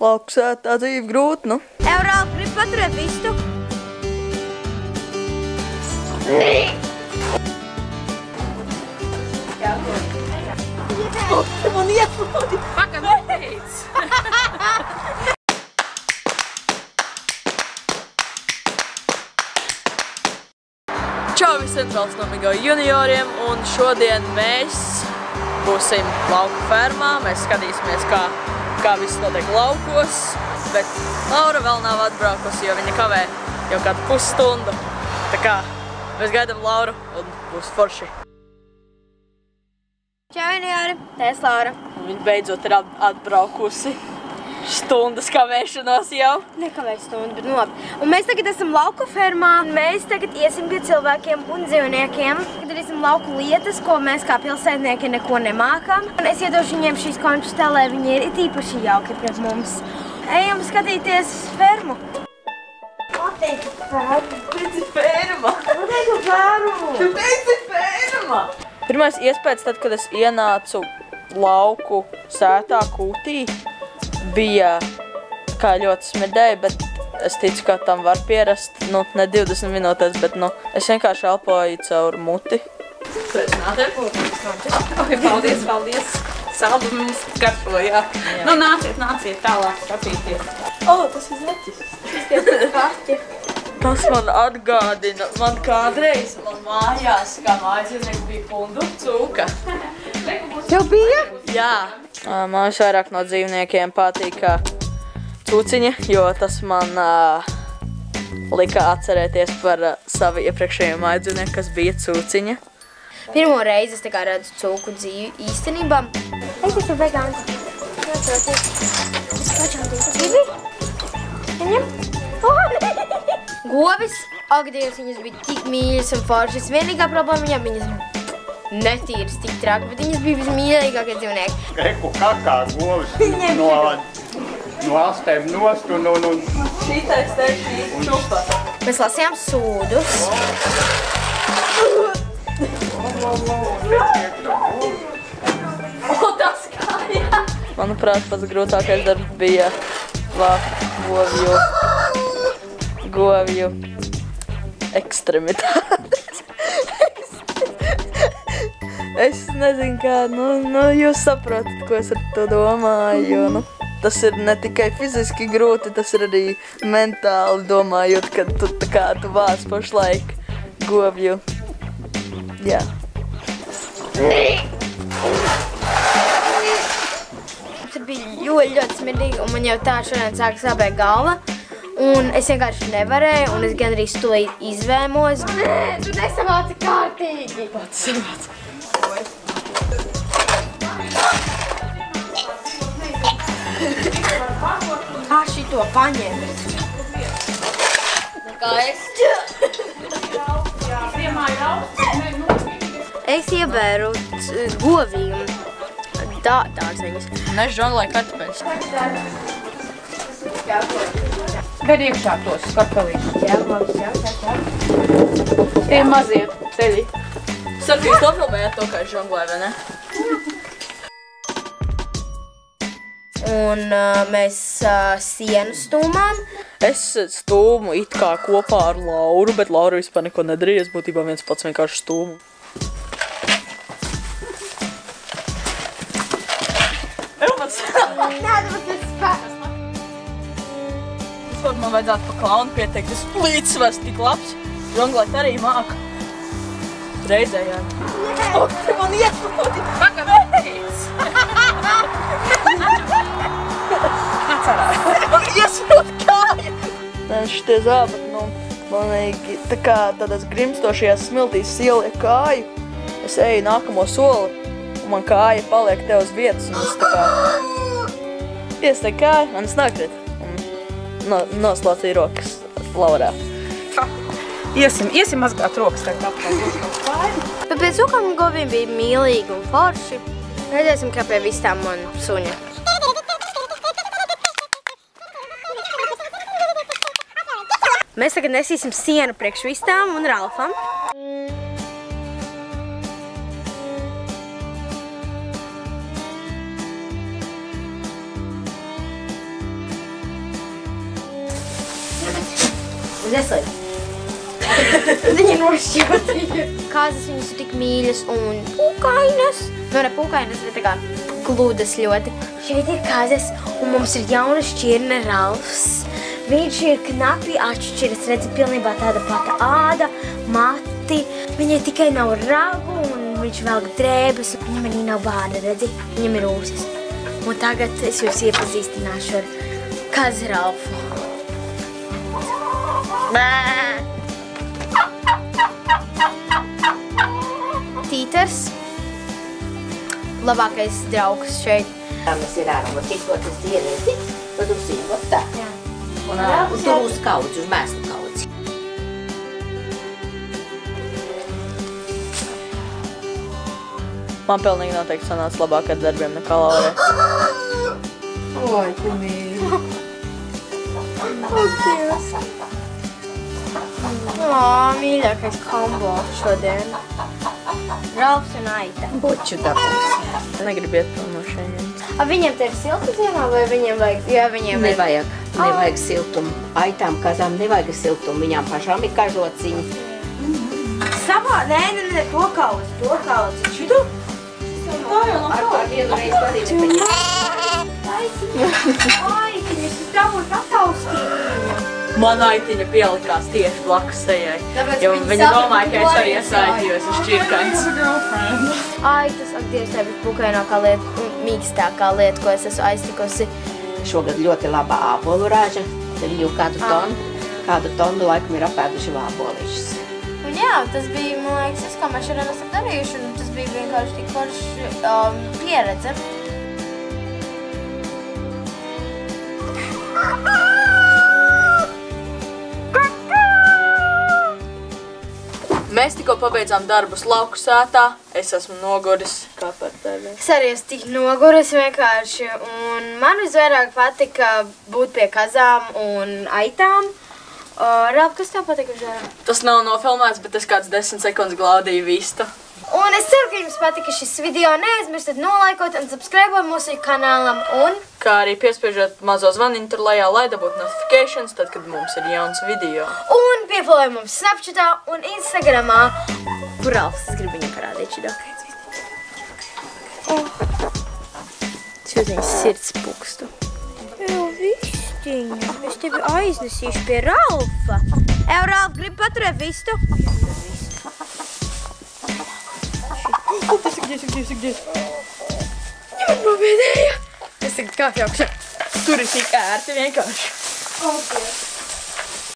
lauku sētā dzīve grūti, nu. Ralf, grib paturēt vistu? Man ieflūdi! Pagad neteic! Čau visiem Trauksnomīgo junioriem, un šodien mēs būsim lauku fermā. Mēs skatīsimies, kā viss notiek laukos, bet Laura vēl nav atbraukusi, jo viņa kavē jau kādu pusstundu. Tā kā mēs gaidām Lauru un būs forši. Čau, juniori! Tā es Laura. Viņa beidzot ir atbraukusi. Stundas kavēšanos jau. Nekavēju stundu, bet nu labi. Un mēs tagad esam lauku fermā. Mēs tagad iesim pie cilvēkiem un dzīvniekiem. Tagad darīsim lauku lietas, ko mēs kā pilsētnieki neko nemākam. Un es iedošu viņiem šīs končus tā, lai viņi ir īpaši jauki pret mums. Ejam skatīties fermu. Pateicu fermu. Teici ferma. Pateicu fermu. Tu teici ferma. Pirmais iespējas tad, kad es ienācu lauku sētā kūtī, bija kā ļoti smirdēja, bet es ticu, ka tam var pierast, nu, ne 20 minūtēs, bet, nu, es vienkārši elpoju caur muti. Sveicināti! Paldies, paldies! Saldu mums garšo, jā. Nu, nāciet tālāk skatīties. Tas ir zeķis. Tas man atgādina, man kādreiz mājās, kā mājasdzīvnieks bija pundu cūka. Tev bija? Jā. Man visvairāk no dzīvniekiem patīk cūciņa, jo tas man lika atcerēties par savu iepriekšējo mājasdzīvnieku, kas bija cūciņa. Pirmo reizi es tā kā redzu cūku dzīvi īstenībā. Es esmu vegāns. Gribi? Viņam? Govis, ak Dievs, viņas bija tik mīļas un foršas. Vienīgā problēma viņam viņas netīras tik traki, bet viņas bija vismīļākākie dzīvnieki. Reku kakā govis no astēm nost un... Šitais te šī čupa. Mēs lasījām sūdus. Tas kāja! Manuprāt, pats grūtākais darbs bija vākt govju ekstremitātes. Es nezinu kā, nu jūs saprotat, ko es ar to domāju, jo, nu, tas ir ne tikai fiziski grūti, tas ir arī mentāli domājot, kad tu vāc pašlaik govju. Jā. Tas bija ļoti smirdīgi, un man jau tā šodien sāka sāpēt galva. Un es vienkārši nevarēju, un es gan arī stulīt izvēmos. Nē, tu nesavāci kārtīgi! Pats savāc. Kā šito paņemt? Kā es? Es iebēru govīm dārzeņus. Un es žonglēju kartupeļus. Dar iekšā tos karpelīšus. Jā. Tie mazie teļi. Saku, jūs nofilmējāt to, kā es žonglēju, vai ne? Un mēs sienu stūmām. Es stūmu it kā kopā ar Lauru, bet Laura vispār neko nedarīja. Es būtībā viens pats vienkārši stūmu. Vispār man vajadzētu pa klaunu pieteikt. Es līdzsvars tik labs. Žonglēt arī māku. Reizē, jā. Te man ieflūdi! Pagad neteic! Atcerās! Man iesprūd kāja! Šitie zābaki, nu, manīgi, tā kā tādās grimstošajās smiltīs ieliek kāju. Es eju nākamo soli, un man kāja paliek te uz vietas, un es tā kā iesteigu kāju, un es nakrit. Un noslaucīju rokas Laurā. Iesim mazgāt rokas tagad apkārt. Bet pēc cūkām goviem bija mīlīgi un forši. Redzēsim, kā pie vistām un suņa. Mēs tagad nesīsim sienu priekš vistām un Ralfam. veselību. Viņa nošķotīja. Kāzas viņas ir tik mīļas un pūkainas. Nu, ne pūkainas, bet tā kā gludas ļoti. Šeit ir kāzas un mums ir jauna šķirne Ralfs. Viņš ir knapi atšķiras, redzi, pilnībā tāda pata āda, mati. Viņai tikai nav ragu un viņš velk drēbes. Viņam arī nav bāda, redzi, viņam ir ūsas. Un tagad es jūs iepazīstināšu ar kazi Ralfu. Tīters, labākais draugs šeit. Mēs ir ārā, var tikot uz dienēti, tad uzsīvot tā. Jā. Un tur uz kaudzi, uz mēslu kaudzi. Man pilnīgi noteikti sanāca labāk ar darbiem nekā Laurē. Oi, tu mīļi. Mīļākais kombo šodien. Ralfs un Aita. Buču dabūs. Negribu iet prom no šeit. Viņiem te ir silta ziemā vai viņiem vajag? Jā, viņiem vajag. Nevajag siltumu. Aitām kazām nevajag siltumu, viņām pašām ir kažociņi. Savā, nē, to kaudzi. Šitu? Ar vienu reizi darīju. Aitiņas, tu dabūji pataustīt. Man Aitiņa pielikās tieši blakus sejai. Tāpēc Jo viņi viņa saprata, domāja, ka es arī ko iesaistījos uz šķirkains. Aitas, ak, Dievs, tā bija pukainākā lieta un mīkstākā lieta, ko es esmu aiztikusi. Šogad ļoti laba ābolu rāža. Te viņu kādu tonu laikam ir apēduši ābolīšas. Un jā, tas bija, man liekas, ko mēs šodien esam darījuši, un tas bija vienkārši tik forši pieredze. Mēs tikko pabeidzām darbus lauku sētā. Es esmu noguris kā par tevi. Es arī esmu tik noguris vienkārši, un man visvairāk patika būt pie kazām un aitām. Ralf, kas tev patika visvairāk? Tas nav nofilmēts, bet es kāds 10 sekundes glaudīju vistu. Un es ceru, ka jums patika šis video. Neaizmirstiet nolaikot un subscribēt mūsu kanālam un... Kā arī piespiežot mazo zvaniņu tur lejā, lai dabūtu notifications, tad, kad mums ir jauns video. Un piefollow mums Snapchatā un Instagramā. Kur Ralfs, es gribu viņam parādīt šī dokāds. Es jūs viņas sirds pukstu. Jā, vistiņa. Es tevi aiznesīšu pie Ralfa. Ralf, gribi paturēt vistu? Где? Viņa nobiedēja. Es tagad kā jaukšu. Tur ir tik ērti vienkārši. Paldies.